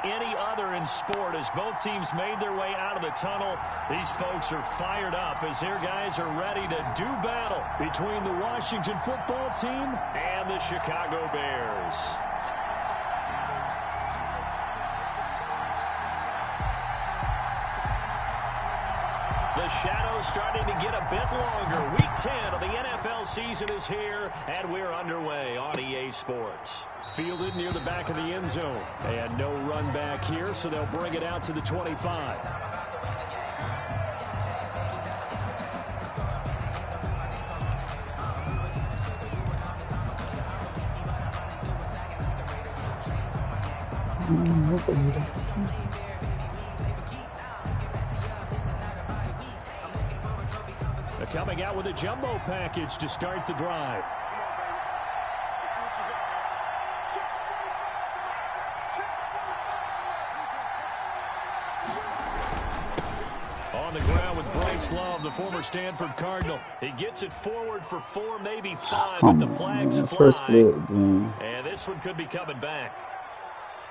any other in sport. As both teams made their way out of the tunnel, these folks are fired up as their guys are ready to do battle between the Washington football team and the Chicago Bears. The shadow's starting to get a bit longer. Week 10 of the NFL season is here, and we're underway on EA Sports. Fielded near the back of the end zone. And no run back here, so they'll bring it out to the 25. Coming out with a jumbo package to start the drive. On the ground with Bryce Love, the former Stanford Cardinal. He gets it forward for 4, maybe 5, but the flags fly. And this one could be coming back.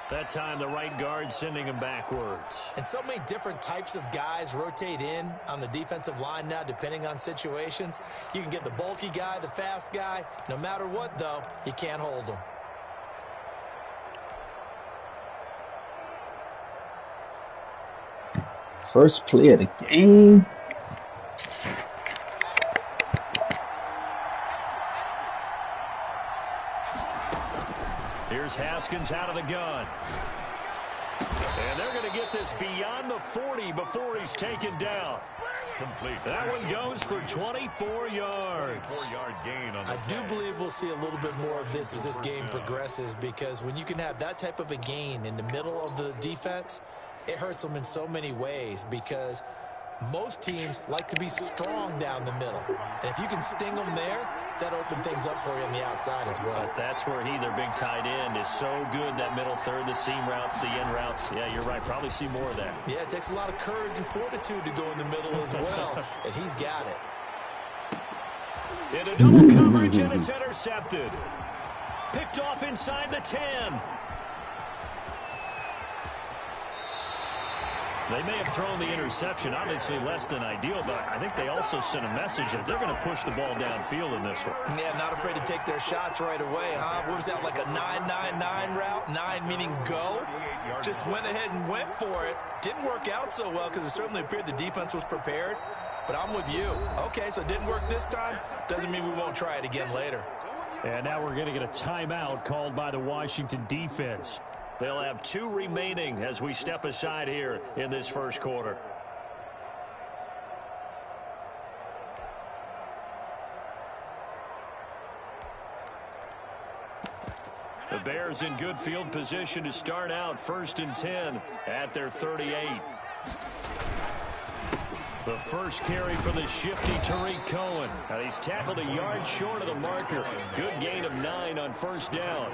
That time, the right guard sending him backwards. And so many different types of guys rotate in on the defensive line now, depending on situations. You can get the bulky guy, the fast guy. No matter what, though, you can't hold them. First play of the game. Here's Haskins out of the gun. And they're going to get this beyond the 40 before he's taken down. Complete. That one goes for 24 yards. 4-yard gain on the play. I do believe we'll see a little bit more of this as this game progresses, because when you can have that type of a gain in the middle of the defense, it hurts them in so many ways, because most teams like to be strong down the middle. And if you can sting them there, that opens things up for you on the outside as well. But that's where their big tight end, is so good, that middle third, the seam routes, the end routes. Yeah, you're right. Probably see more of that. Yeah, it takes a lot of courage and fortitude to go in the middle as well, and he's got it. In a double coverage, and it's intercepted. Picked off inside the 10. They may have thrown the interception, obviously less than ideal, but I think they also sent a message that they're going to push the ball downfield in this one. Yeah, not afraid to take their shots right away, huh? What was that, like a 9-9-9 route? 9 meaning go? Just went ahead and went for it. Didn't work out so well because it certainly appeared the defense was prepared. But I'm with you. Okay, so it didn't work this time. Doesn't mean we won't try it again later. And now we're going to get a timeout called by the Washington defense. They'll have 2 remaining as we step aside here in this first quarter. The Bears in good field position to start out 1st and 10 at their 38. The first carry for the shifty Tariq Cohen. And he's tackled a yard short of the marker. Good gain of 9 on first down.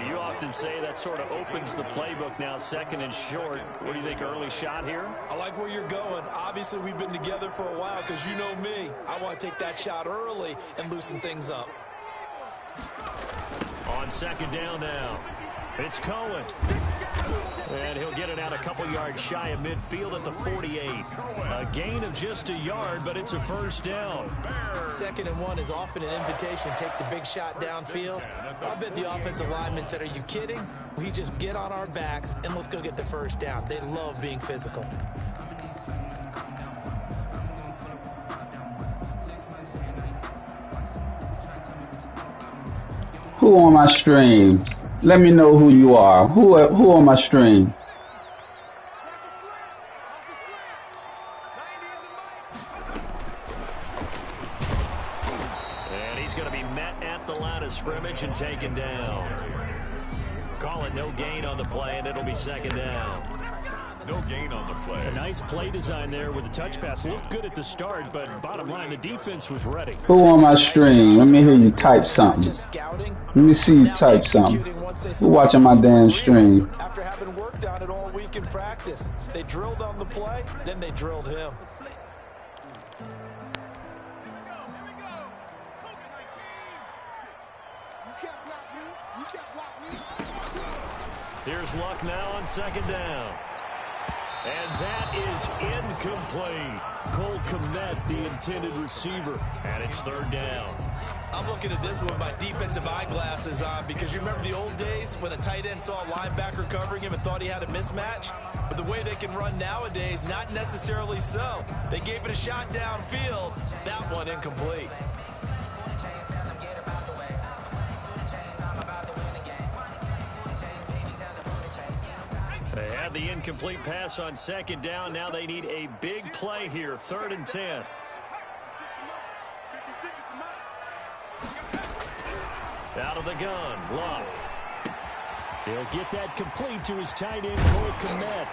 You often say that sort of opens the playbook now, 2nd and short. What do you think, early shot here? I like where you're going. Obviously, we've been together for a while because you know me. I want to take that shot early and loosen things up. On 2nd down now, it's Cohen. And he'll get it out a couple yards shy of midfield at the 48. A gain of just a yard, but it's a first down. 2nd and 1 is often an invitation to take the big shot downfield. I bet the offensive lineman said, are you kidding? We just get on our backs and let's go get the first down. They love being physical. Who on my stream? Let me know who you are. Who on my stream? And he's going to be met at the line of scrimmage and taken down. Call it no gain on the play, and it'll be 2nd down. No gain on the play. A nice play design there with the touch pass. Looked good at the start, but bottom line, the defense was ready. Who on my stream? Let me hear you type something. Let me see you type something. Who watching my damn stream? After having worked on it all week in practice, they drilled on the play, then they drilled him. Here's Luck now on second down. And that is incomplete. Cole Kmet, the intended receiver, and it's third down. I'm looking at this with my defensive eyeglasses on because you remember the old days when a tight end saw a linebacker covering him and thought he had a mismatch? But the way they can run nowadays, not necessarily so. They gave it a shot downfield. That one incomplete. They had the incomplete pass on second down. Now they need a big play here, 3rd and 10. Out of the gun, Luck. He'll get that complete to his tight end, Cole Kmet.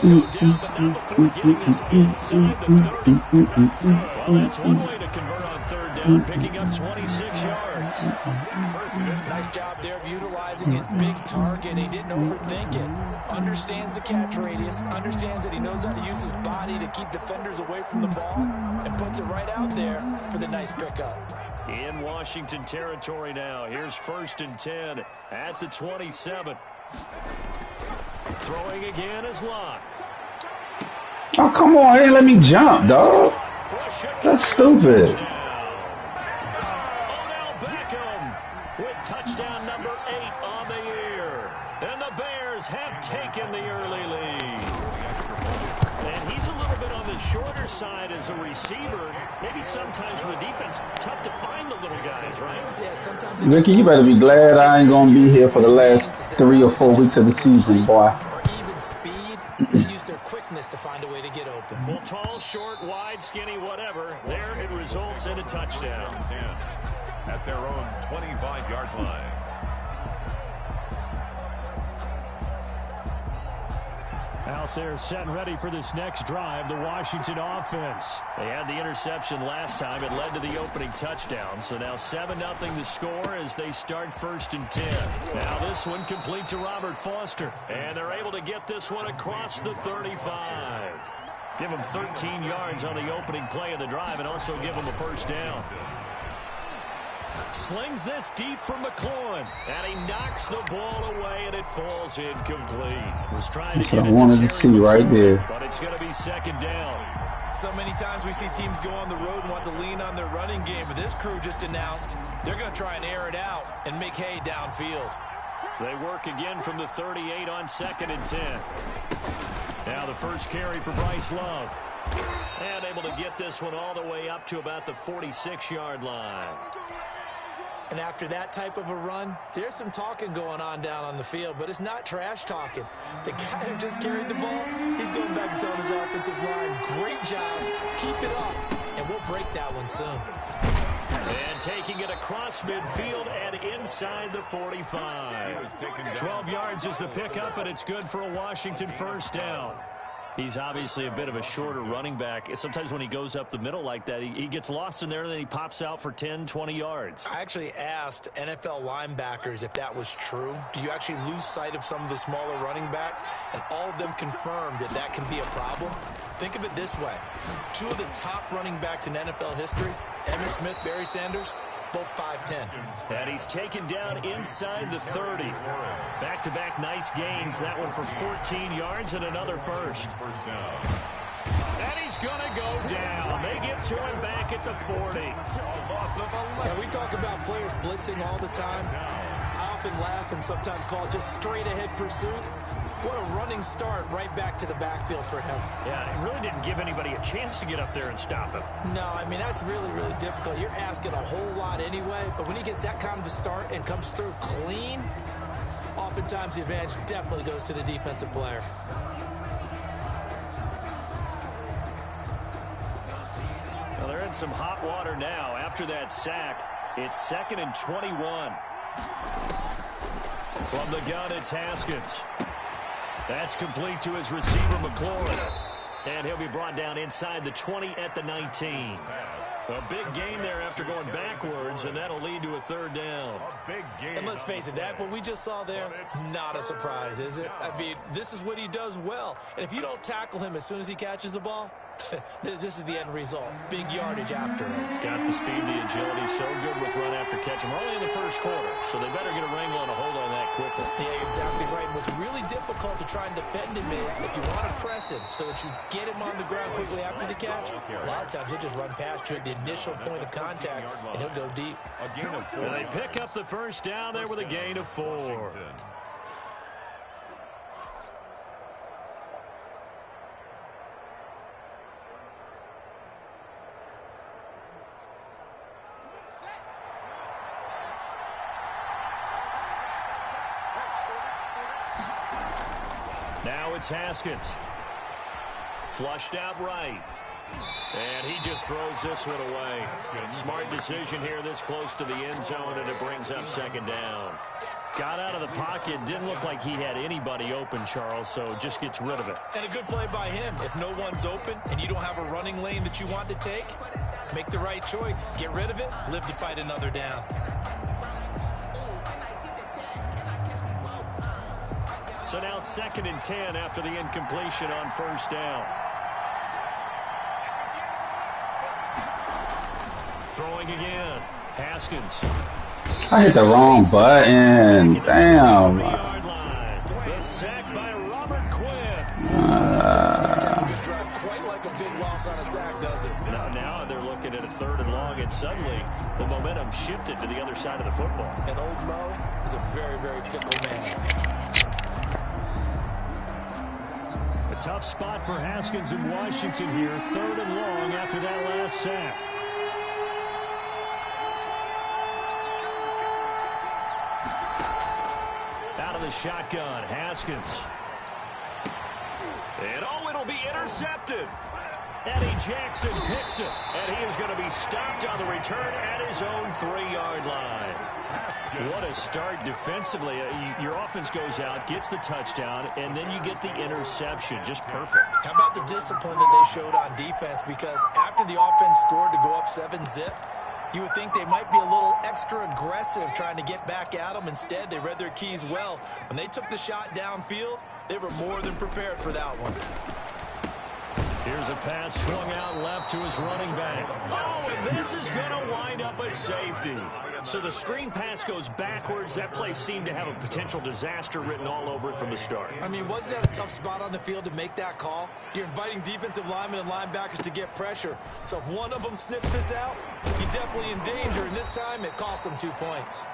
He'll go down, but not before getting this inside the 30. Well, that's one way to convert on third down, picking up 26 yards. Nice job there of utilizing his big target. He didn't overthink it. Understands the catch radius, understands that he knows how to use his body to keep defenders away from the ball, and puts it right out there for the nice pickup. In Washington territory now. Here's 1st and 10 at the 27. Throwing again is Luck. Oh, come on. Hey, let me jump, dog. That's stupid. Odell Beckham with touchdown number 8 on the year. And the Bears have taken the early lead. And he's a little bit on the shorter side as a receiver. Maybe sometimes for the defense, tough to find the little guys, right? Yeah, sometimes. Ricky, you better be glad I ain't going to be here for the last 3 or 4 weeks of the season, boy. Or even speed, they use their quickness to find a way to get open. Well, tall, short, wide, skinny, whatever. There it results in a touchdown. At their own 25-yard line. Out there set and ready for this next drive, the Washington offense. They had the interception last time. It led to the opening touchdown. So now 7-0 the score as they start 1st and 10. Now this one complete to Robert Foster. And they're able to get this one across the 35. Give them 13 yards on the opening play of the drive and also give them a 1st down. Slings this deep for McCl, and he knocks the ball away, and it falls incomplete. Was trying to That's what I wanted to see right there. But it's going to be 2nd down. So many times we see teams go on the road and want to lean on their running game, but this crew just announced they're going to try and air it out and make hay downfield. They work again from the 38 on 2nd and 10. Now the first carry for Bryce Love. And able to get this one all the way up to about the 46-yard line. And after that type of a run, there's some talking going on down on the field, but it's not trash talking. The guy who just carried the ball, he's going back and telling his offensive line, great job, keep it up, and we'll break that one soon. And taking it across midfield and inside the 45. 12 yards is the pickup, and it's good for a Washington 1st down. He's obviously a bit of a shorter running back. Sometimes when he goes up the middle like that, he gets lost in there, and then he pops out for 10, 20 yards. I actually asked NFL linebackers if that was true. Do you actually lose sight of some of the smaller running backs? And all of them confirmed that that can be a problem. Think of it this way. 2 of the top running backs in NFL history, Emmitt Smith, Barry Sanders, both 5'10". And he's taken down inside the 30. Back-to-back nice gains. That one for 14 yards and another 1st. And he's going to go down. They get to him back at the 40. Now, we talk about players blitzing all the time. I often laugh and sometimes call it just straight-ahead pursuit. What a running start right back to the backfield for him. Yeah, it really didn't give anybody a chance to get up there and stop him. No, I mean, that's really, really difficult. You're asking a whole lot anyway, but when he gets that kind of a start and comes through clean, oftentimes the advantage definitely goes to the defensive player. Well, they're in some hot water now. After that sack, it's 2nd and 21. From the gun, it's Haskins. That's complete to his receiver, McCl. And he'll be brought down inside the 20 at the 19. A big gain there after going backwards, and that'll lead to a 3rd down. And let's face it, that what we just saw there, not a surprise, is it? I mean, this is what he does well. And if you don't tackle him as soon as he catches the ball, This is the end result. Big yardage afterwards. Got the speed, the agility, so good with run after catch. We're only in the first quarter, so they better get a wrangle and a hold on that quickly. Yeah, exactly right. And what's really difficult to try and defend him is if you want to press him so that you get him on the ground quickly after the catch, a lot of times he'll just run past you at the initial point of contact, and he'll go deep. And they pick up the first down there with a gain of 4. Now it's Haskins. Flushed out right. And he just throws this one away. Smart decision here this close to the end zone, and it brings up second down. Got out of the pocket. Didn't look like he had anybody open, Charles, so just gets rid of it. And a good play by him. If no one's open and you don't have a running lane that you want to take, make the right choice. Get rid of it. Live to fight another down. So now 2nd and 10 after the incompletion on first down. Throwing again. Haskins. I hit the wrong button. Damn. The sack by Robert Quinn. Good drive, quite like a big loss on a sack, does it? Now they're looking at a 3rd and long, and suddenly the momentum shifted to the other side of the football. And old Mo is a very, very fickle man. A tough spot for Haskins in Washington here. 3rd and long after that last sack. Out of the shotgun, Haskins. And it'll be intercepted. Eddie Jackson picks it, and he is going to be stopped on the return at his own 3-yard line. What a start defensively. Your offense goes out, gets the touchdown, and then you get the interception. Just perfect. How about the discipline that they showed on defense? Because after the offense scored to go up 7-zip, you would think they might be a little extra aggressive trying to get back at them. Instead, they read their keys well. When they took the shot downfield, they were more than prepared for that one. Here's a pass swung out left to his running back. Oh, and this is going to wind up a safety. So the screen pass goes backwards. That play seemed to have a potential disaster written all over it from the start. I mean, wasn't that a tough spot on the field to make that call? You're inviting defensive linemen and linebackers to get pressure. So if one of them sniffs this out, you're definitely in danger. And this time, it cost them 2 points.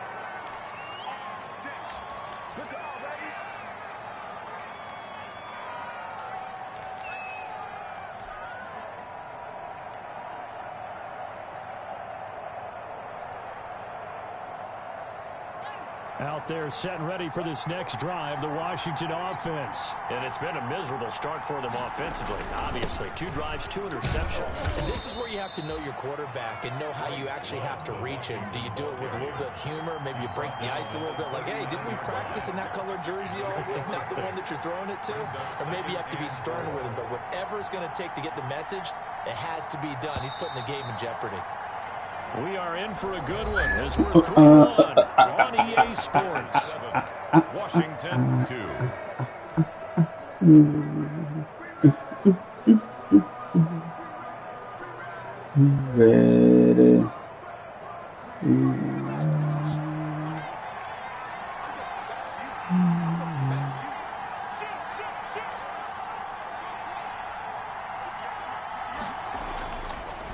Out there set and ready for this next drive, the Washington offense. And it's been a miserable start for them offensively, obviously. 2 drives, 2 interceptions. And this is where you have to know your quarterback and know how you actually have to reach him. Do you do it with a little bit of humor? Maybe you break the ice a little bit like, hey, didn't we practice in that color jersey all week? Not the one that you're throwing it to? Or maybe you have to be stern with him. But whatever it's going to take to get the message, it has to be done. He's putting the game in jeopardy. We are in for a good one as we're 3-1 on EA Sports. Washington 2. Ready.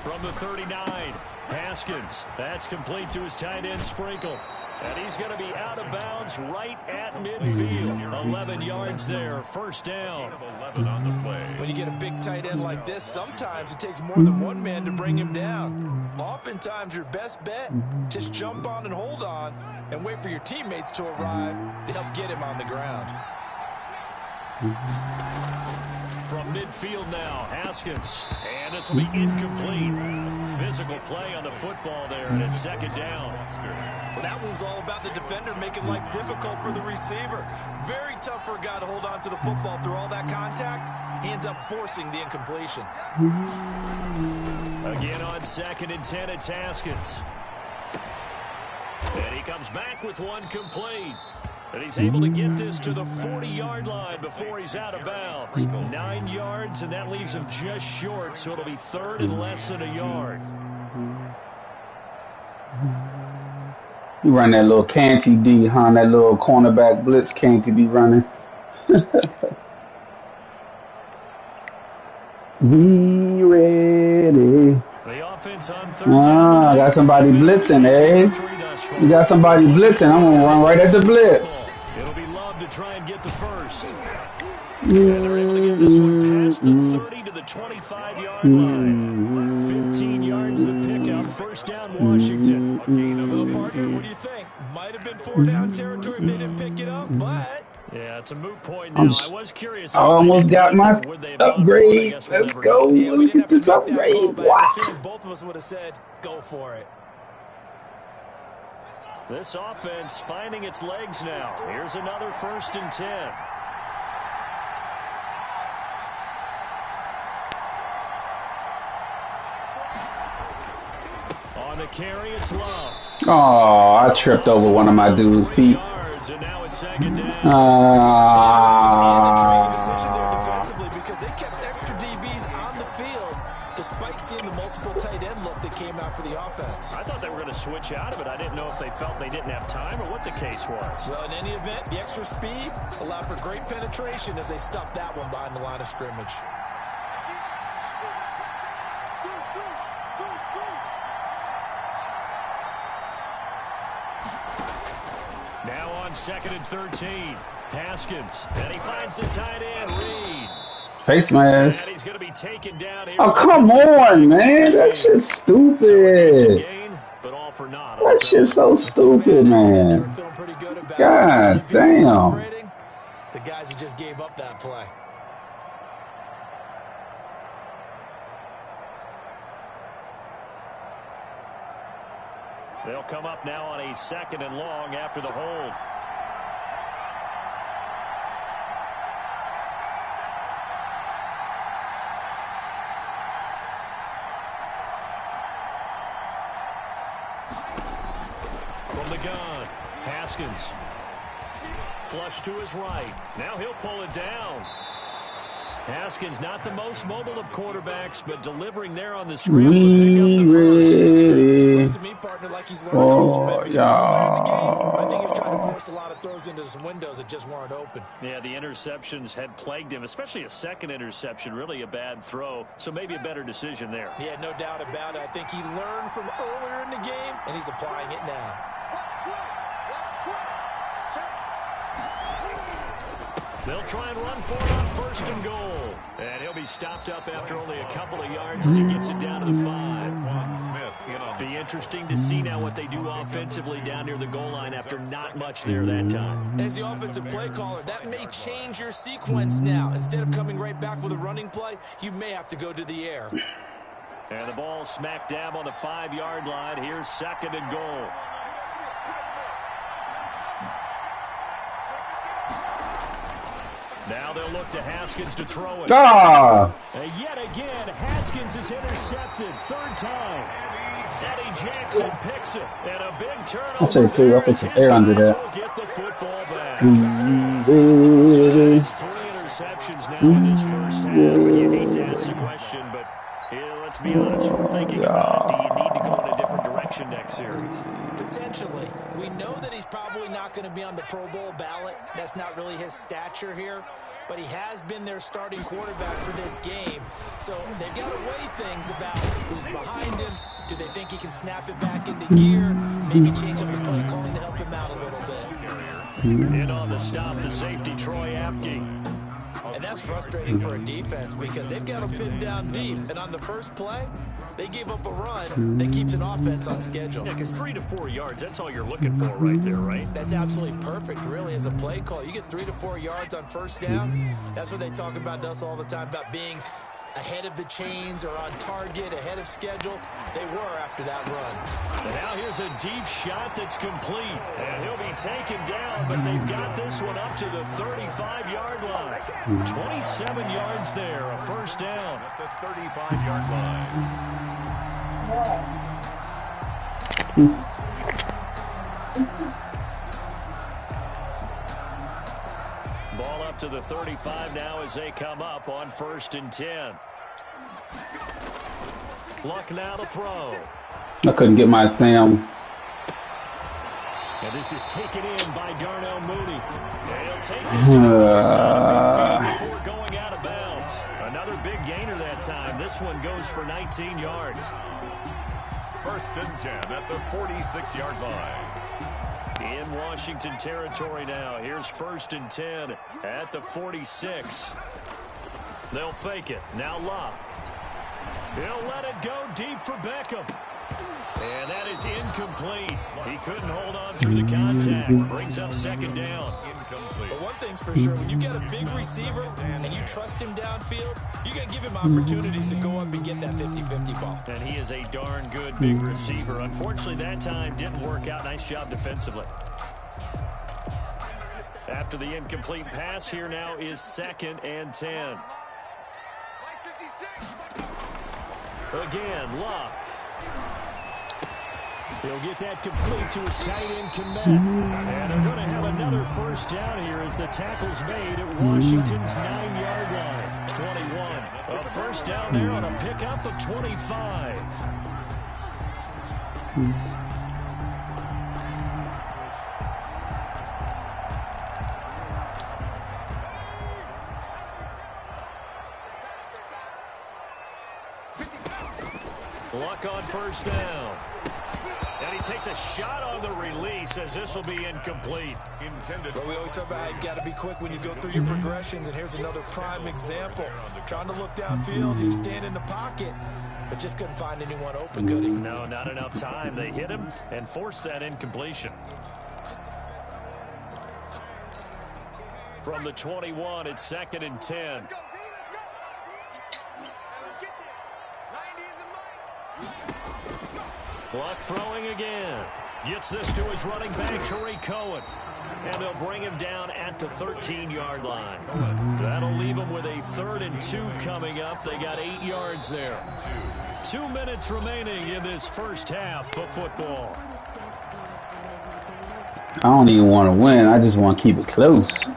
From the 39, Haskins. That's complete to his tight end, Sprinkle. And he's going to be out of bounds right at midfield. 11 yards there, first down. 11 on the play. When you get a big tight end like this, sometimes it takes more than one man to bring him down. Oftentimes, your best bet, just jump on and hold on and wait for your teammates to arrive to help get him on the ground. From midfield now, Haskins. And this will be incomplete. Physical play on the football there, and it's second down. Well, that one's all about the defender making life difficult for the receiver. Very tough for a guy to hold on to the football through all that contact. He ends up forcing the incompletion. Again on 2nd and 10, it's Haskins. And he comes back with one complete. And he's able to get this to the 40-yard line before he's out of bounds. 9 yards, and that leaves him just short, so it'll be 3rd and less than a yard. You run that little Canty D, huh? That little cornerback blitz Canty be running. Be ready. The offense on 3rd down. I got somebody blitzing, eh? You got somebody blitzing. I'm going to run right at the blitz. It'll be Love to try and get the first. And they're able to get this one past the 30 to the 25-yard line. 15 yards the pickup. First down, Washington. Bill Parker, what do you think? Might have been 4-down territory if they didn't pick it up, but... Yeah, it's a moot point now. I was curious. I almost got my upgrade. Let's go. Let's get this upgrade. Wow. Both of us would have said, go for it. This offense finding its legs now. Here's another 1st and 10. On the carry, it's Love. Oh, I tripped over one of my dude's feet. And now it's 2nd down. Decision there defensively because they kept extra DBs on the field despite seeing the multiple tight end look that came out for the offense. I thought they were going to switch out of it. I didn't know if they felt they didn't have time or what the case was. Well, in any event, the extra speed allowed for great penetration as they stuffed that one behind the line of scrimmage. Now on 2nd and 13. Haskins. And he finds the tight end, Reed. Face mask. And he's going to be taken down here. Oh, come on, man. That shit's stupid. But all for naught. That shit's so stupid, man. God damn. The guys who just gave up that play. They'll come up now on a 2nd and long after the hold. From the gun, Haskins. Flush to his right. Now he'll pull it down. Haskins not the most mobile of quarterbacks, but delivering there on the scramble to pick up the first. Looks to me, partner, like he's learning a little bit because earlier in the game, I think he was trying to force a lot of throws into some windows that just weren't open. Yeah, the interceptions had plagued him, especially a second interception, really a bad throw, so maybe a better decision there. Yeah, no doubt about it. I think he learned from earlier in the game, and he's applying it now. They'll try and run for it on 1st and goal. And he'll be stopped up after only a couple of yards as he gets it down to the 5. Be interesting to see now what they do offensively down near the goal line after not much there that time. As the offensive play caller, that may change your sequence now. Instead of coming right back with a running play, you may have to go to the air. And the ball smack dab on the 5-yard line. Here's 2nd and goal. Now they'll look to Haskins to throw it. Ah! And yet again, Haskins is intercepted. 3rd time. Eddie Jackson picks it. And a big turnover. I'll say 3 offensive air under that. Get the football back. Really? 3 interceptions now in his first half. You hate to ask the question, but let's be honest. We're thinking about it. Do you need to go in a different direction next series? Potentially. We know that he's probably not going to be on the Pro Bowl ballot. That's not really his stature here. But he has been their starting quarterback for this game. So they've got to weigh things about who's behind him. Do they think he can snap it back into gear? Maybe change up the play calling to help him out a little bit. In on the stop, the safety, Troy Apke. And that's frustrating for a defense because they've got him pinned down deep. And on the first play, they gave up a run that keeps an offense on schedule. Yeah, because 3 to 4 yards, that's all you're looking for right there, right? That's absolutely perfect, really, as a play call. You get 3 to 4 yards on 1st down. That's what they talk about us all the time, about being ahead of the chains or on target, ahead of schedule. They were after that run. And now here's a deep shot that's complete. And he'll be taken down, but they've got this one up to the 35-yard line. 27 yards there, a 1st down. At the 35-yard line. out to the 35 now as they come up on 1st and 10. Luck now to throw. I couldn't get my thing. And this is taken in by Darnell Mooney. He'll take this to the before going out of bounds. Another big gainer that time. This one goes for 19 yards. 1st and 10 at the 46-yard line. In Washington territory now. Here's 1st and 10 at the 46. They'll fake it. Now Luck. He'll let it go deep for Beckham. And that is incomplete. He couldn't hold on through the contact. Brings up 2nd down. Incomplete. But one thing's for sure, when you get a big receiver and you trust him downfield, you're going to give him opportunities to go up and get that 50-50 ball. And he is a darn good big receiver. Unfortunately, that time didn't work out. Nice job defensively. After the incomplete pass, here now is 2nd and 10. Again, Luck. He'll get that complete to his tight end, Kmet. And they're going to have another 1st down here as the tackle's made at Washington's 9-yard line. 21. A 1st down there on a pickup of 25. Luck on 1st down. And he takes a shot on the release as this will be incomplete. Well, we always talk about how you got to be quick when you go through your progressions, and here's another prime example. Trying to look downfield, he was standing in the pocket, but just couldn't find anyone open, could he? No, not enough time. They hit him and forced that incompletion. From the 21, it's 2nd and 10. Luck throwing again. Gets this to his running back, Tariq Cohen. And they'll bring him down at the 13-yard line. That'll leave him with a 3rd and 2 coming up. They got 8 yards there. 2 minutes remaining in this first half of football. I don't even want to win. I just want to keep it close.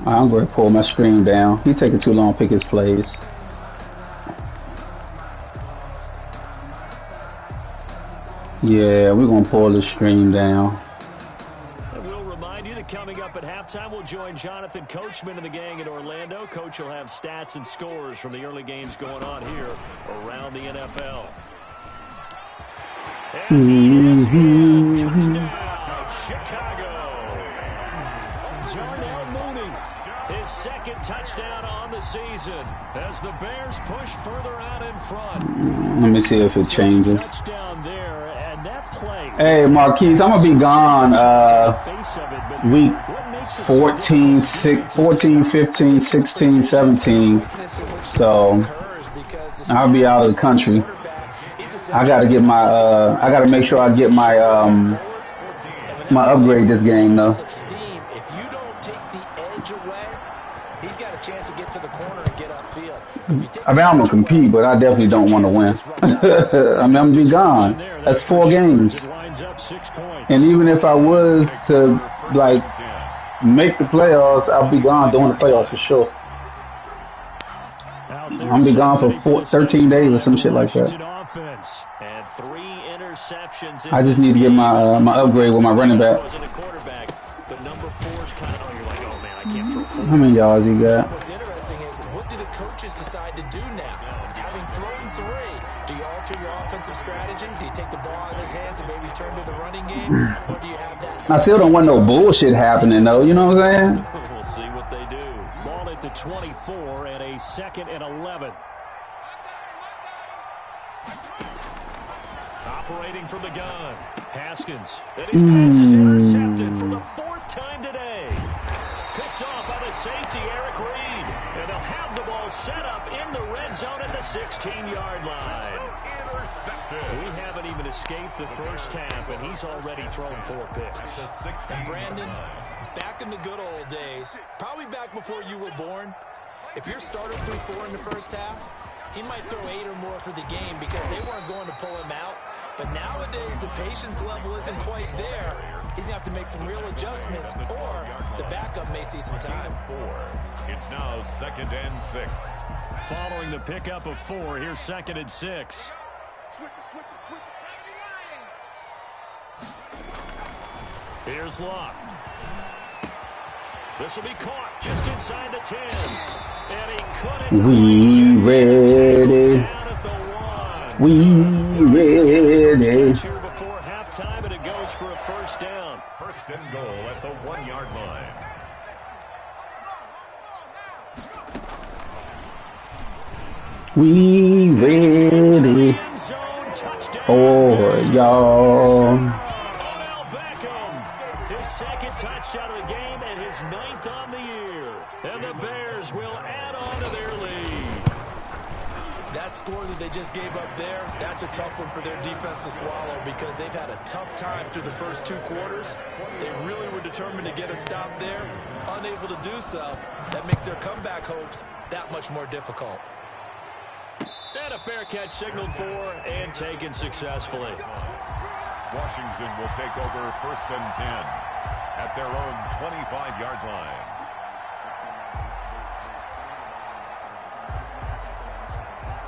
I'm going to pull my screen down. He taking too long to pick his plays. Yeah, we're going to pull the stream down. And we'll remind you that coming up at halftime, we'll join Jonathan Coachman and the gang in Orlando. Coach will have stats and scores from the early games going on here around the NFL. And he is in. Touchdown, Chicago. Darnell Mooney, his 2nd touchdown on the season as the Bears push further out in front. Let me see if it changes. Touchdown there, and that play. Hey, Marquise, I'm going to be gone week 14, 15, 16, 17. So I'll be out of the country. I got to get my I got to make sure I get my my upgrade this game though. I mean, I'm going to compete, but I definitely don't want to win. I mean, I'm going to be gone. That's 4 games. And even if I was to, like, make the playoffs, I'll be gone during the playoffs for sure. I'm going to be gone for 13 days or some shit like that. I just need to get my my upgrade with my running back. How many yards he got? What's interesting is, what do the coaches decide to do now? Having thrown 3, do you alter your offensive strategy? Do you take the ball out of his hands and maybe turn to the running game? Or do you have that? I still don't want no bullshit happening, though. You know what I'm saying? We'll see what they do. Ball at the 24 and a 2nd and 11. Operating from the gun. Haskins. And his pass is intercepted for the 4th time today. Picked off by the safety, Eric Reed. And they'll have the ball set up in the red zone at the 16-yard line. We haven't even escaped the first half, and he's already thrown 4 picks. And Brandon, back in the good old days, probably back before you were born, if your starter threw 4 in the first half, he might throw 8 or more for the game because they weren't going to pull him out But nowadays, the patience level isn't quite there. He's going to have to make some real adjustments, or the backup may see some time. It's now 2nd and 6. Following the pickup of 4, here's 2nd and 6. Here's Locke. This will be caught just inside the 10. And he couldn't. We ready. We ready. Here before halftime, and it goes for a first down. First and goal at the 1-yard line. We ready. Oh, y'all. His 2nd touchdown of the game and his 9th on the year. And the Bears will add on to their lead. That score that they just gave up there, that's a tough one for their defense to swallow because they've had a tough time through the first 2 quarters. They really were determined to get a stop there, unable to do so. That makes their comeback hopes that much more difficult. And a fair catch signaled for and taken successfully. Washington will take over 1st and 10 at their own 25-yard line.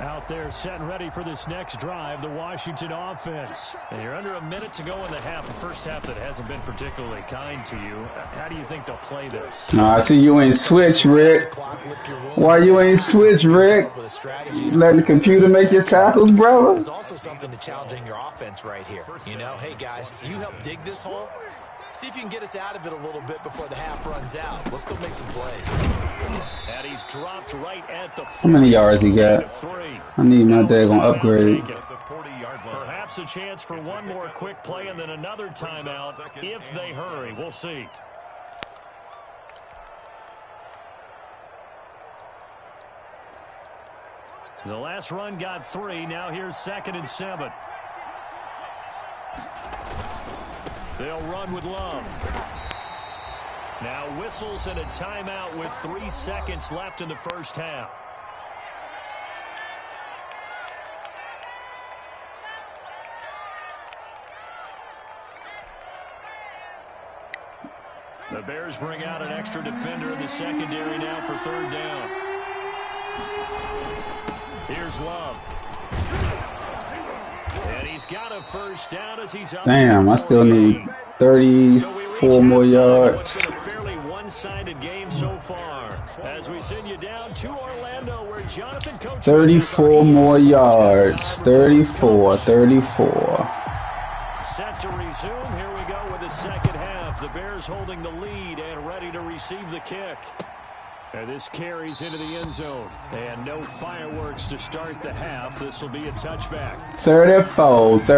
Out there set and ready for this next drive, the Washington offense. And you're under a minute to go in the half, the first half that hasn't been particularly kind to you. How do you think they'll play this? I see you ain't switch, Rick. Why you ain't switch, Rick? You letting the computer make your tackles, brother? There's also something to challenging your offense right here. You know, hey, guys, you help dig this hole. See if you can get us out of it a little bit before the half runs out. Let's go make some plays. And he's dropped right at the 40. How many yards he got? I need my daggone upgrade. Perhaps a chance for one more quick play and then another timeout if they hurry. We'll see. The last run got 3. Now here's 2nd and 7. They'll run with Love. Now whistles and a timeout with 3 seconds left in the first half. The Bears bring out an extra defender in the secondary now for 3rd down. Here's Love. And he's got a first down as he's up. Damn, I still need 34 more yards. It's been a fairly one-sided game so far. As we send you down to Orlando, where Jonathan Coach 34 more yards. 34. Set to resume. Here we go with the second half. The Bears holding the lead and ready to receive the kick. And this carries into the end zone. And no fireworks to start the half. This will be a touchback. 34.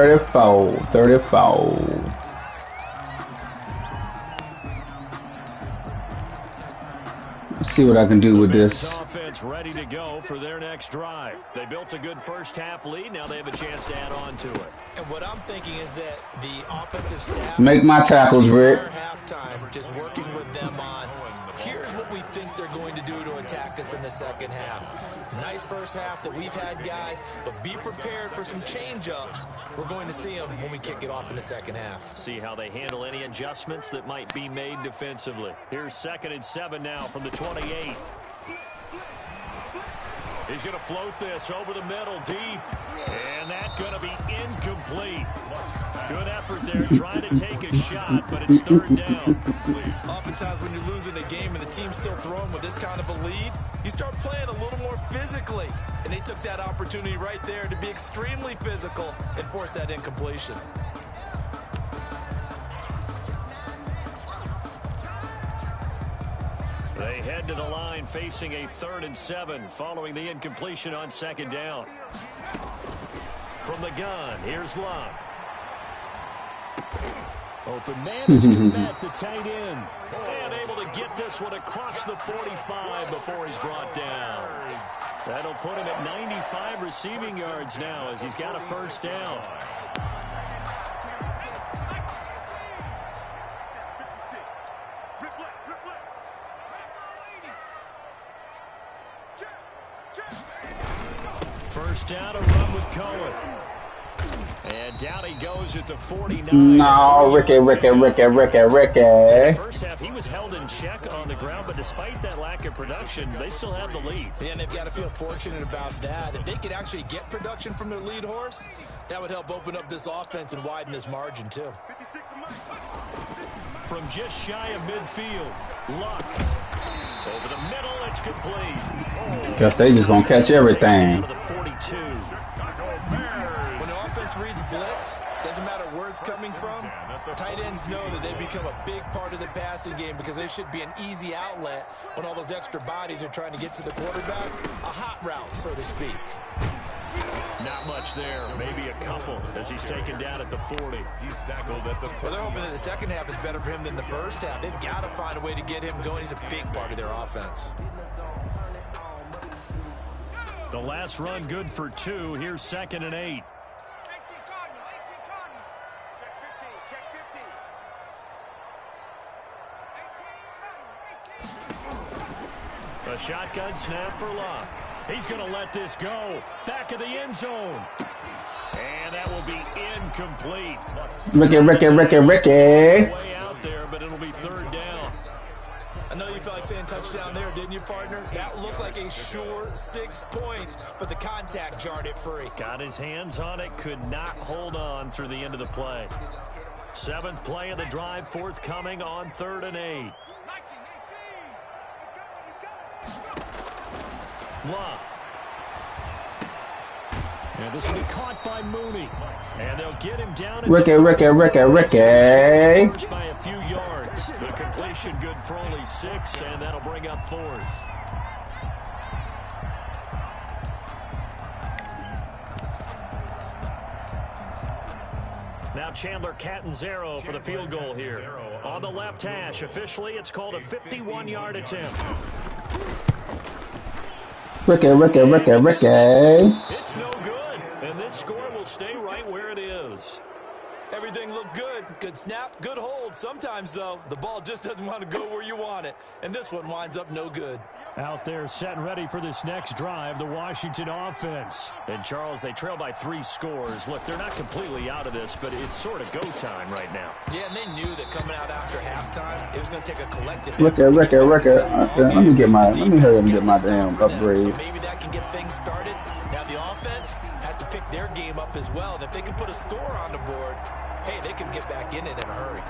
Let's see what I can do with this. Offense ready to go for their next drive. They built a good first half lead. Now they have a chance to add on to it. And what I'm thinking is that the offensive staff make my tackles, Rick. Halftime, just working with them on. Here's what we think they're going to do to attack us in the second half. Nice first half that we've had, guys, but be prepared for some change-ups. We're going to see them when we kick it off in the second half. See how they handle any adjustments that might be made defensively. Here's 2nd and 7 now from the 28. He's going to float this over the middle deep. And that's going to be incomplete. Good effort there trying to take a shot, but it's 3rd down. Oftentimes when you're losing a game and the team's still throwing with this kind of a lead, you start playing a little more physically. And they took that opportunity right there to be extremely physical and force that incompletion. They head to the line facing a 3rd and 7 following the incompletion on 2nd down. From the gun, here's Love. Open man is Komet, the tight end. And able to get this one across the 45 before he's brought down. That'll put him at 95 receiving yards now as he's got a first down. First down, a run with Cohen. And down he goes at the 49. No, Ricky. First half, he was held in check on the ground, but despite that lack of production, they still have the lead. Yeah, and they've got to feel fortunate about that. If they could actually get production from their lead horse, that would help open up this offense and widen this margin, too. From just shy of midfield, Luck. Over the middle, it's complete. Guess they just gonna catch everything. The 42. When the offense reads blitz, doesn't matter where it's coming from, tight ends know that they become a big part of the passing game because they should be an easy outlet when all those extra bodies are trying to get to the quarterback. A hot route, so to speak. Not much there, maybe a couple as he's taken down at the 40. He's tackled at the 40. Well, they're hoping that the second half is better for him than the first half. They've got to find a way to get him going. He's a big part of their offense. The last run good for 2. Here's 2nd and 8. A shotgun snap for Luck. He's going to let this go. Back of the end zone. And that will be incomplete. Ricky. Way out there, but it'll be 3rd down. I know you felt like saying touchdown there, didn't you, partner? That looked like a sure 6 points, but the contact jarred it free. Got his hands on it, could not hold on through the end of the play. 7th play of the drive, forthcoming on 3rd and 8. Luck. And this will be caught by Mooney. And they'll get him down. Ricky. First by a few yards. The completion good for only 6, and that'll bring up 4th. Now Chandler Catanzaro for the field goal here. On the left hash, officially it's called a 51-yard attempt. Ricky. It's no good, and this score will stay right where it is. Everything looked good. Good snap, good hold. Sometimes, though, the ball just doesn't want to go where you want it, and this one winds up no good. Out there set and ready for this next drive, the Washington offense. And, Charles, they trail by 3 scores. Look, they're not completely out of this, but it's sort of go time right now. Yeah, and they knew that coming out after halftime, it was going to take a collective. Ricky. Let me hurry up and get my damn upgrade. So maybe that can get things started. Now the offense has to pick their game up as well. And if they can put a score on the board, hey, they can get back in it in a hurry.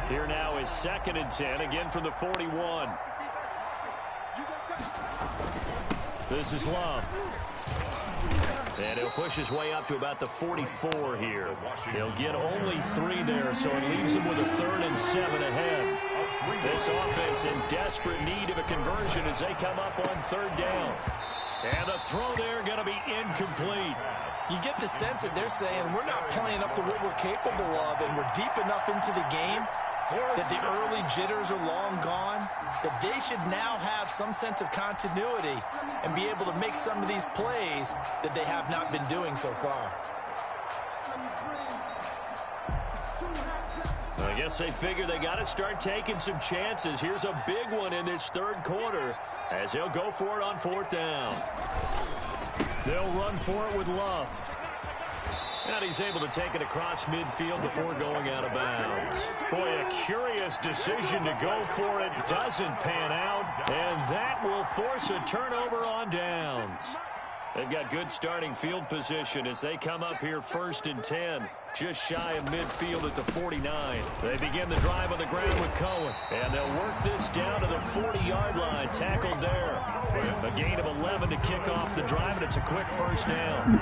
Here now is 2nd and 10, again from the 41. This is Love. And he'll push his way up to about the 44 here. He'll get only 3 there, so it leaves him with a 3rd and 7 ahead. This offense in desperate need of a conversion as they come up on 3rd down. And the throw there going to be incomplete. You get the sense that they're saying we're not playing up to what we're capable of, and we're deep enough into the game that the early jitters are long gone, that they should now have some sense of continuity and be able to make some of these plays that they have not been doing so far. I guess they figure they got to start taking some chances. Here's a big one in this 3rd quarter as he'll go for it on 4th down. They'll run for it with Love. And he's able to take it across midfield before going out of bounds. Boy, a curious decision to go for it. Doesn't pan out. And that will force a turnover on downs. They've got good starting field position as they come up here 1st and 10. Just shy of midfield at the 49. They begin the drive on the ground with Cohen. And they'll work this down to the 40-yard line. Tackled there. A gain of 11 to kick off the drive, and it's a quick 1st down.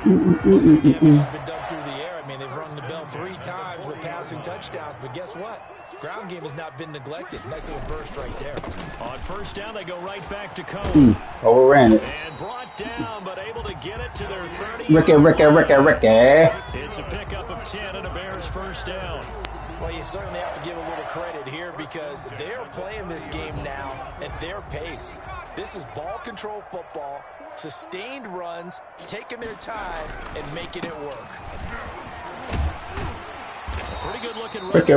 Most of the damage has been done through the air. I mean, they've rung the bell 3 times with passing touchdowns, but guess what? Ground game has not been neglected. Nice little burst right there. On 1st down, they go right back to Cohen. Overran it. And brought down, but able to get it to their 30. Ricky. It's a pickup of 10 and a Bears 1st down. Well, you certainly have to give a little credit here because they're playing this game now at their pace. This is ball control football, sustained runs, taking their time, and making it work. Pretty good looking run. Ricky.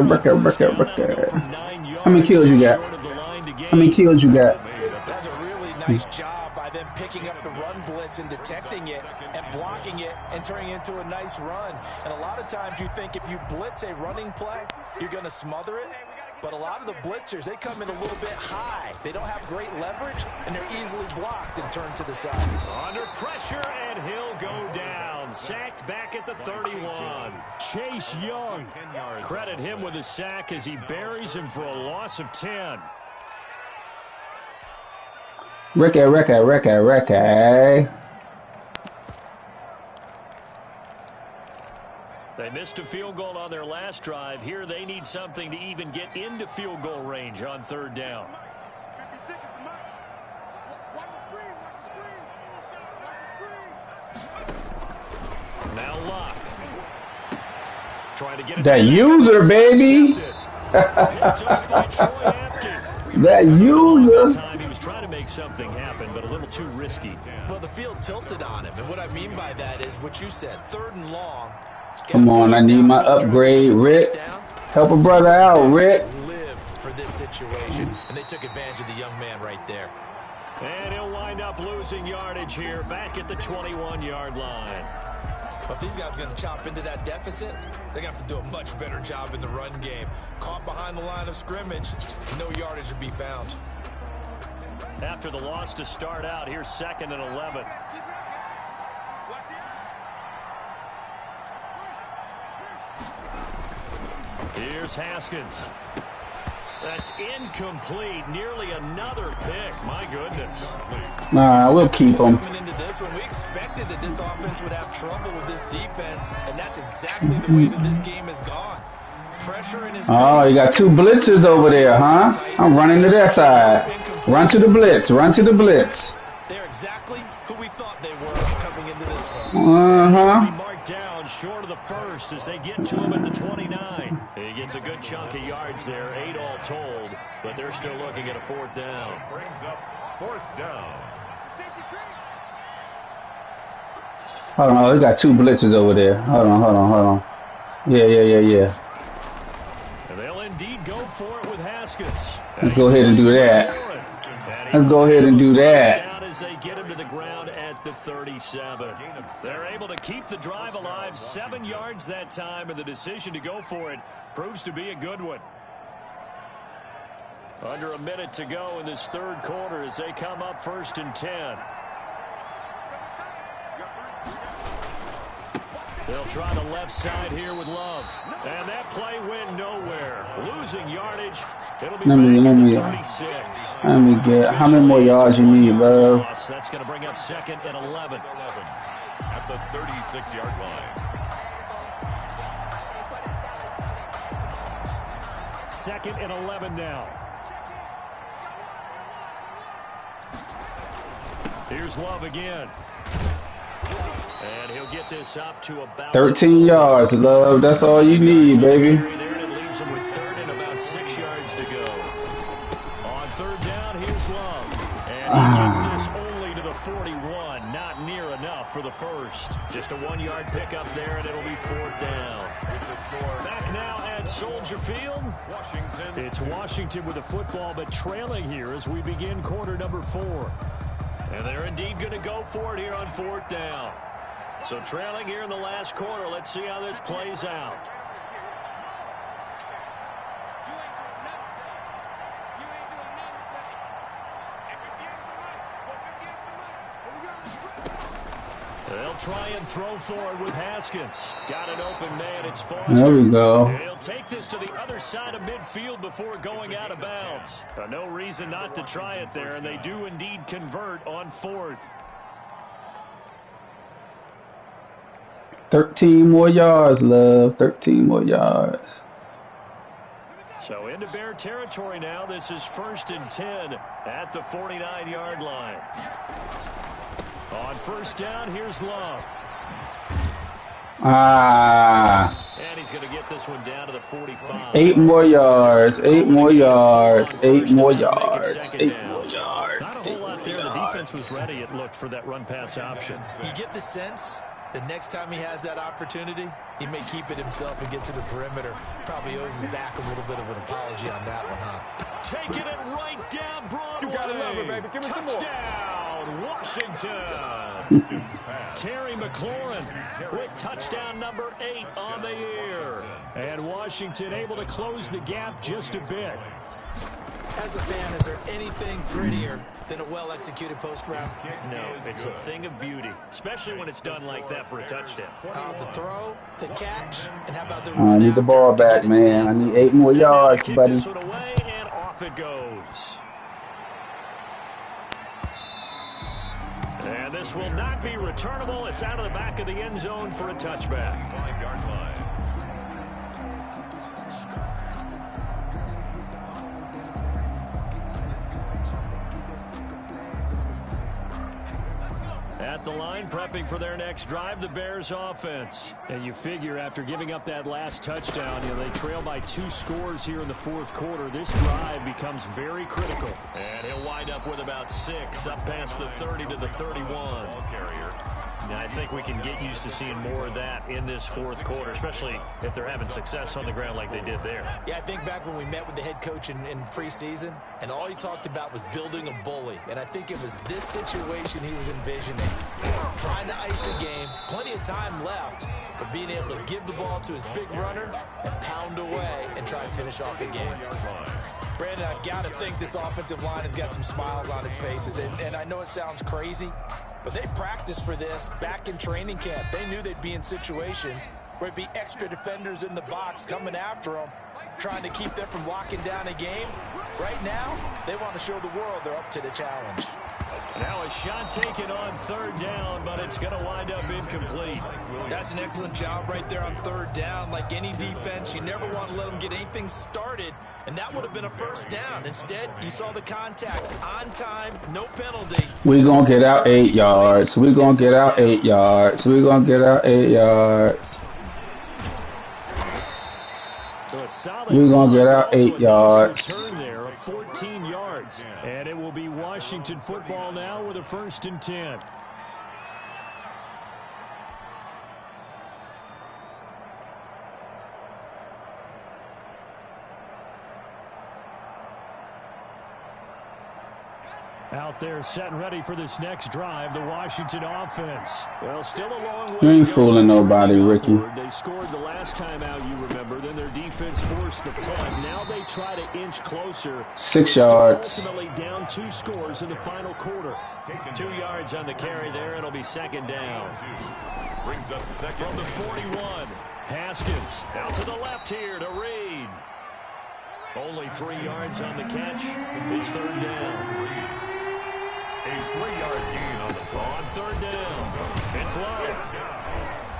How many kills you got? How many kills you got? That's a really nice job by them picking up the run blitz mechanics in detecting it and blocking it and turning it into a nice run. And a lot of times you think if you blitz a running play, you're going to smother it. But a lot of the blitzers, they come in a little bit high. They don't have great leverage, and they're easily blocked and turned to the side. Under pressure, and he'll go down. Sacked back at the 31. Chase Young. Credit him with a sack as he buries him for a loss of 10. Ricky. They missed a field goal on their last drive. Here they need something to even get into field goal range on third down. Now Locke. Trying to get it. That user, baby. That user. He was trying to make something happen, but a little too risky. Well, the field tilted on him, and what I mean by that is what you said, 3rd and long. Come on, I need my upgrade, Rick. Help a brother out, Rick. Live for this situation, and they took advantage of the young man right there. And he'll wind up losing yardage here, back at the 21-yard line. But if these guys are going to chop into that deficit, they're going to have to do a much better job in the run game. Caught behind the line of scrimmage, no yardage to be found. After the loss to start out, here's 2nd and 11. Here's Haskins. That's incomplete. Nearly another pick. My goodness. Nah, we'll keep him. Coming into this one, we expected that this offense would have trouble with this defense, and that's exactly the way that this game has gone. Pressure in his face. Oh, you got 2 blitzers over there, huh? I'm running to that side. Run to the blitz. Run to the blitz. They're exactly who we thought they were coming into this one. Marked down short of the first as they get to him at the 29. He gets a good chunk of yards there, 8 all told, but they're still looking at a 4th down. Brings up 4th down. Hold on, we got 2 blitzers over there. Hold on. Yeah. And they'll indeed go for it with Haskins. Let's go ahead and do that. Let's go ahead and do that. As they get him to the ground at the 37. They're able to keep the drive alive, 7 yards that time, and the decision to go for it proves to be a good one. Under a minute to go in this 3rd quarter as they come up 1st and 10. They'll try the left side here with Love. And that play went nowhere. Losing yardage. It'll be Let me 36. Let me get. How many more yards you need, bro? That's going to bring up 2nd and 11. At the 36-yard line. 2nd and 11 now. Here's Love again. And he'll get this up to about 13 yards, Love. That's all you need, baby. There, and it leaves him with 3rd and about 6 yards to go. On 3rd down, here's Love. And he gets this only to the 41. Not near enough for the first. Just a 1-yard pickup there, and it'll be 4th down. Back now at Soldier Field. It's Washington with the football, but trailing here as we begin quarter number 4. And they're indeed going to go for it here on 4th down. So trailing here in the last quarter. Let's see how this plays out. They'll try and throw forward with Haskins. Got an open man. It's Foster. There we go. He'll take this to the other side of midfield before going out of bounds. No reason not to try it there, and they do indeed convert on 4th. 13 more yards, Love. 13 more yards. So into Bear territory now. This is 1st and 10 at the 49-yard line. On 1st down, here's Love. And he's going to get this one down to the 45. 8 more yards. 8 more yards. 8 more yards. 8 more yards. Not a whole lot there. The defense was ready, it looked, for that run-pass option. You get the sense the next time he has that opportunity, he may keep it himself and get to the perimeter. Probably owes his back a little bit of an apology on that one, huh? Taking it right down Broadway. You gotta love it, baby. Give me some more. Touchdown, touchdown, Washington. Terry McLaurin with touchdown number 8 on the year. And Washington able to close the gap just a bit. As a fan, is there anything prettier than a well-executed post route? No, it's a thing of beauty, especially when it's done like that for a touchdown. The throw, the catch, and how about the I need the ball back, man. I need 8 more yards, buddy. This one away, and off it goes. And this will not be returnable. It's out of the back of the end zone for a touchback. 5-yard line. At the line, prepping for their next drive, the Bears offense. And you figure after giving up that last touchdown, they trail by 2 scores here in the 4th quarter. This drive becomes very critical. And he'll wind up with about 6, up past the 30 to the 31. Ball carrier. Now, I think we can get used to seeing more of that in this 4th quarter, especially if they're having success on the ground like they did there. Yeah, I think back when we met with the head coach in preseason, and all he talked about was building a bully. And I think it was this situation he was envisioning. Trying to ice a game, plenty of time left, but being able to give the ball to his big runner and pound away and try and finish off the game. Brandon, I've got to think this offensive line has got some smiles on its faces. And I know it sounds crazy, but they practiced for this back in training camp. They knew they'd be in situations where it'd be extra defenders in the box coming after them, trying to keep them from locking down a game. Right now, they want to show the world they're up to the challenge. Now a shot taken on 3rd down, but it's going to wind up incomplete. That's an excellent job right there on 3rd down. Like any defense, you never want to let them get anything started, and that would have been a 1st down. Instead, you saw the contact on time, no penalty. We're going to get out 8 yards. We're going to get out 8 yards. We're going to get out 8 yards. We're going to get out 8 yards. 14 yards, and it will be Washington football now with a 1st and 10. Out there set and ready for this next drive, the Washington offense. Well, still a long way. You ain't fooling nobody, Ricky. They scored the last time out, you remember. Then their defense forced the punt. Now they try to inch closer. 6 yards. Ultimately down 2 scores in the final quarter. 2 yards on the carry there. It'll be 2nd down. Brings up 2nd. From the 41, Haskins out to the left here to Reed. Only 3 yards on the catch. It's 3rd down. A 3-yard gain on the play. On 3rd down. It's low.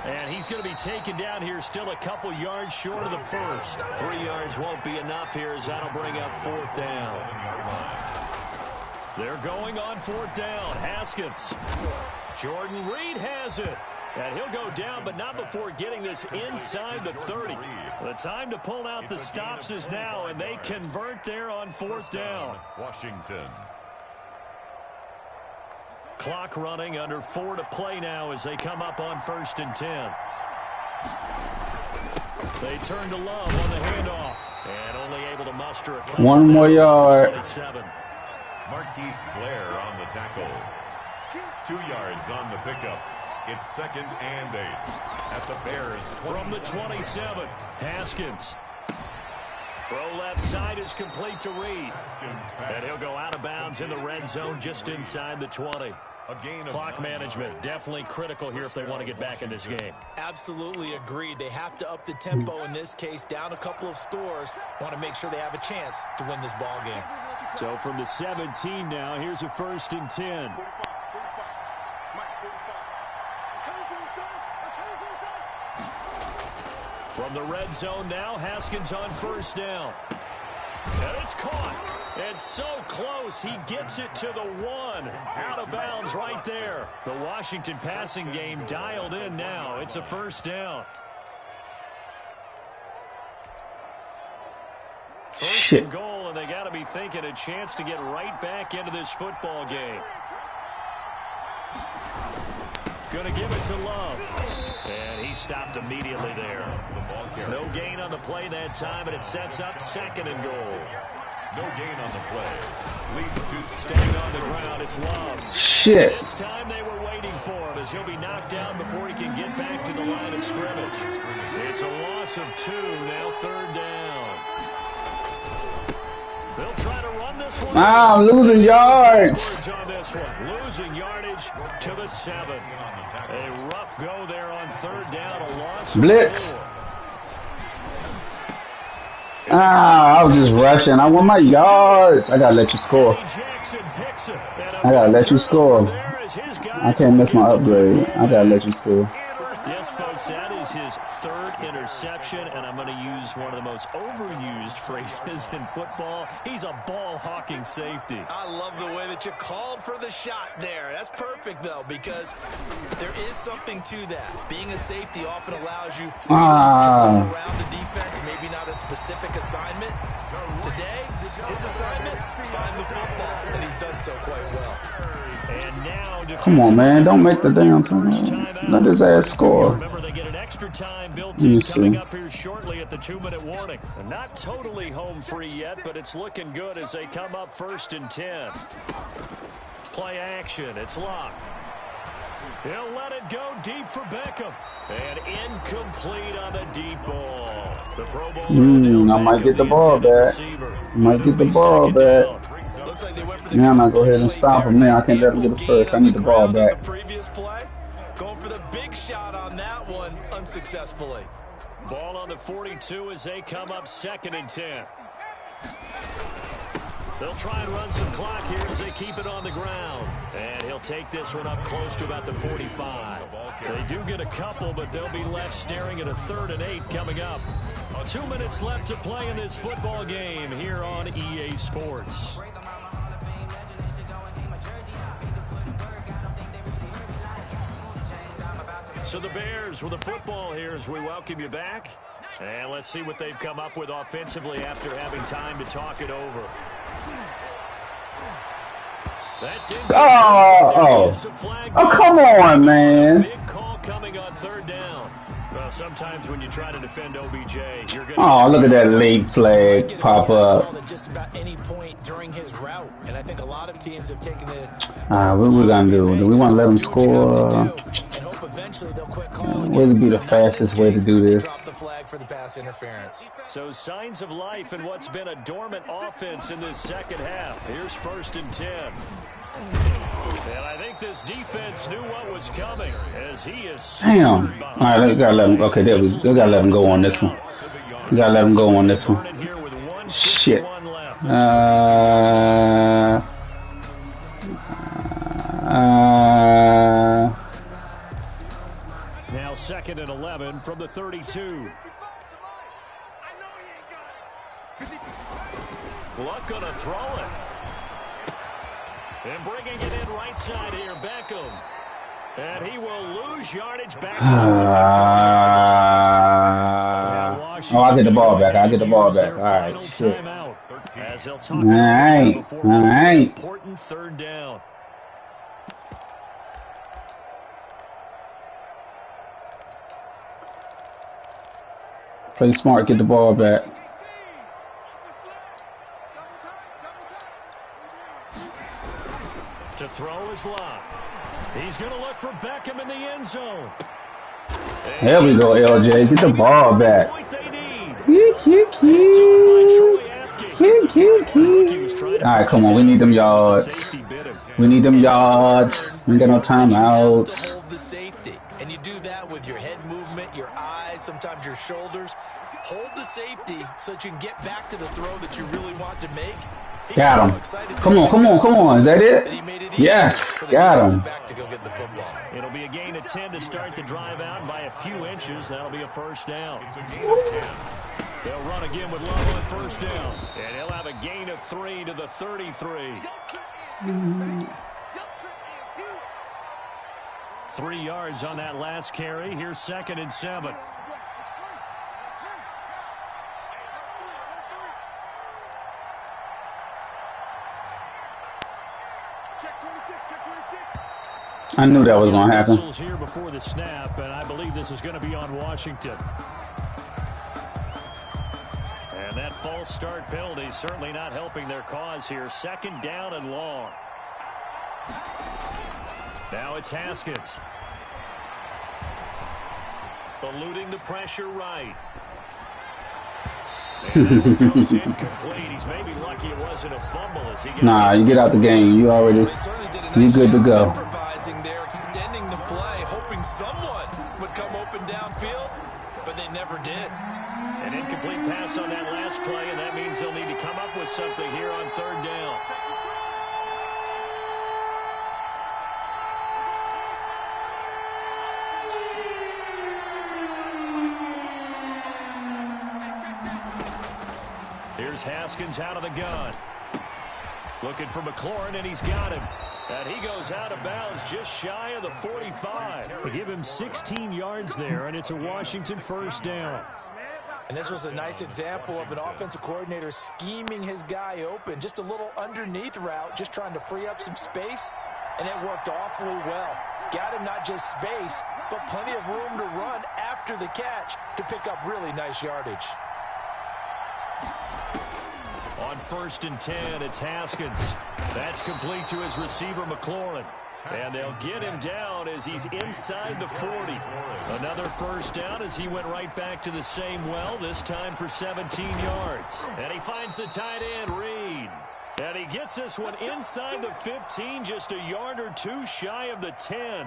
And he's going to be taken down here still a couple yards short of the 1st. 3 yards won't be enough here as that'll bring up 4th down. They're going on 4th down. Haskins. Jordan Reed has it. And he'll go down, but not before getting this inside the 30. The time to pull out the stops is now, and they convert there on 4th down. Washington. Clock running, under 4 to play now as they come up on 1st and 10. They turn to Love on the handoff, and only able to muster a couple. 1 more yard. 27. Marquise Blair on the tackle. 2 yards on the pickup. It's 2nd and 8 at the Bears. From the 27, Haskins. Throw left side is complete to Reed. And he'll go out of bounds in the red zone just inside the 20. Clock management definitely critical here if they want to get back in this game. Absolutely agreed. They have to up the tempo in this case, down a couple of scores. Want to make sure they have a chance to win this ball game. So from the 17 now, here's a 1st and 10. From the red zone now, Haskins on 1st down. And it's caught. It's so close. He gets it to the 1. Out of bounds right there. The Washington passing game dialed in now. It's a 1st down. 1st and goal, and they got to be thinking a chance to get right back into this football game. Going to give it to Love. And he stopped immediately there. No gain on the play that time, and it sets up 2nd and goal. No gain on the play. Leads to staying on the ground. It's Love. Shit. This time they were waiting for him as he'll be knocked down before he can get back to the line of scrimmage. It's a loss of 2. Now 3rd down. They'll try to run this one. Ah, I'm losing yards. On this one. Losing yardage to the 7. A rough go there on 3rd down. A loss. Blitz. Ah, I was just rushing. I want my yards. I gotta let you score. I gotta let you score. I can't miss my upgrade. I gotta let you score. Yes, folks, that is his 3rd interception, and I'm going to use one of the most overused phrases in football. He's a ball-hawking safety. I love the way that you called for the shot there. That's perfect, though, because there is something to that. Being a safety often allows you freedom to run around the defense, maybe not a specific assignment. Today, his assignment, find the football, and he's done so quite well. And now, come on, man. Don't make the damn time. Let his ass score. Remember, they get an extra time built in coming up here shortly at the 2-minute warning. And not totally home free yet, but it's looking good as they come up 1st and 10. Play action. It's locked. He'll let it go deep for Beckham. And incomplete on the deep ball. The Pro Bowl. I might get the ball back. Might get the ball back. Now I'm going to go ahead and stop him. Now I can't let him get it first. I need the ball back. Previous play, going for the big shot on that one unsuccessfully. Ball on the 42 as they come up 2nd and 10. They'll try and run some clock here as they keep it on the ground. And he'll take this one up close to about the 45. They do get a couple, but they'll be left staring at a 3rd and 8 coming up. 2 minutes left to play in this football game here on EA Sports. So the Bears with the football here as we welcome you back. And let's see what they've come up with offensively after having time to talk it over. That's it. Oh, come on, man. Big call coming on 3rd down. Well, sometimes when you try to defend OBJ, you're going to... Oh, look at that late flag pop up. At just about any point during his route, and I think a lot of teams have taken it. What we gonna do? Do we want to let him score? What would be the fastest way to do this? So signs of life in what's been a dormant offense in this 2nd half. Here's 1st and 10. And I think this defense knew what was coming as he is. Damn. All right, we gotta let him. Okay, there we go. We gotta let him go on this one. We gotta let him go on this one. Shit. Now 2nd and 11 from the 32. Luck gonna throw it. And bringing it in right side here, Beckham. And he will lose yardage back to the 35. Oh, I'll get the ball back. I'll get the ball back. All right, shit. All right. Important 3rd down. Play smart, get the ball back. To throw is locked. He's going to look for Beckham in the end zone. There we go, LJ. Get the ball back. All right, come on. We need them yards. We need them yards. We ain't got no timeouts. Hold the safety, and you do that with your head movement, your eyes, sometimes your shoulders. Hold the safety so that you can get back to the throw that you really want to make. Got him. Come on, come on, come on. Is that it? Yes, got him. It'll be a gain of 10 to start the drive out by a few inches. That'll be a 1st down. They'll run again with Love on 1st down. And he'll have a gain of 3 to the 33. 3 yards on that last carry. Here's 2nd and 7. I knew that was going to happen. Here before the snap, and I believe this is going to be on Washington. And And that false start penalty is certainly not helping their cause here. 2nd down and long. Now it's Haskins. Eluding the pressure right. And that one goes incomplete. He's maybe lucky it wasn't a fumble as he got you get out the game. You already, you good to go. Improvising there, extending the play, hoping someone would come open downfield, but they never did. An incomplete pass on that last play, and that means they'll need to come up with something here on 3rd down. Here's Haskins out of the gun. Looking for McLaurin, and he's got him. And he goes out of bounds just shy of the 45. They give him 16 yards there, and it's a Washington 1st down. And this was a nice example of an offensive coordinator scheming his guy open. Just a little underneath route, just trying to free up some space, and it worked awfully well. Got him not just space, but plenty of room to run after the catch to pick up really nice yardage. On 1st and 10, it's Haskins. That's complete to his receiver, McLaurin. And they'll get him down as he's inside the 40. Another 1st down as he went right back to the same well, this time for 17 yards. And he finds the tight end, Reed. And he gets this one inside the 15, just a yard or two shy of the 10.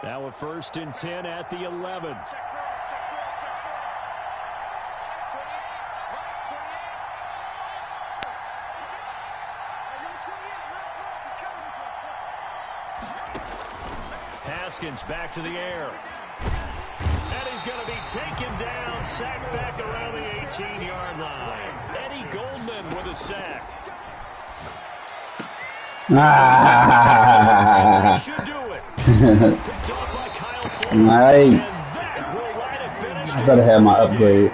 Now a 1st and 10 at the 11. Haskins back to the air. And he's going to be taken down, sacked back around the 18-yard line. Eddie Goldman with a sack. Should do it. Picked off by Kyle Fuller. Nice. And that will light a finish. I better have my upgrade.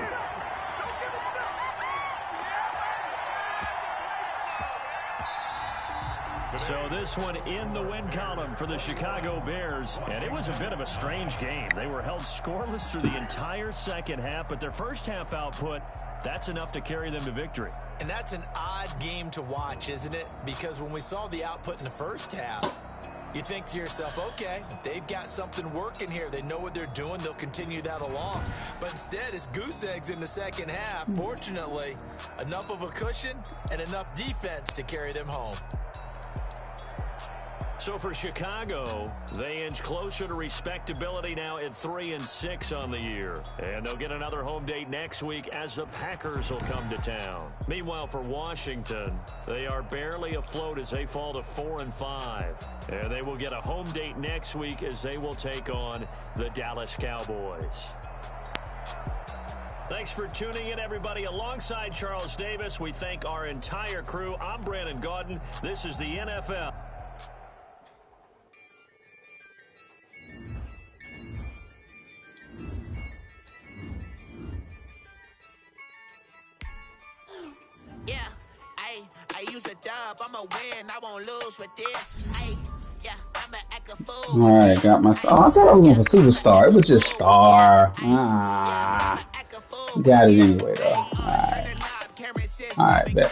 So this one in the win column for the Chicago Bears. And it was a bit of a strange game. They were held scoreless through the entire 2nd half, but their 1st half output, that's enough to carry them to victory. And that's an odd game to watch, isn't it? Because when we saw the output in the 1st half, you think to yourself, okay, they've got something working here. They know what they're doing. They'll continue that along. But instead, it's goose eggs in the 2nd half. Fortunately, enough of a cushion and enough defense to carry them home. So for Chicago, they inch closer to respectability now at 3-6 on the year. And they'll get another home date next week as the Packers will come to town. Meanwhile, for Washington, they are barely afloat as they fall to 4-5. And they will get a home date next week as they will take on the Dallas Cowboys. Thanks for tuning in, everybody. Alongside Charles Davis, we thank our entire crew. I'm Brandon Gaudin. This is the NFL. I use a dub, I'ma win, I won't lose with this. Yeah, I'ma act a fool. Alright, got my star. Oh, I thought I was going for superstar. It was just star. Got it anyway, though. Alright. Alright, bet.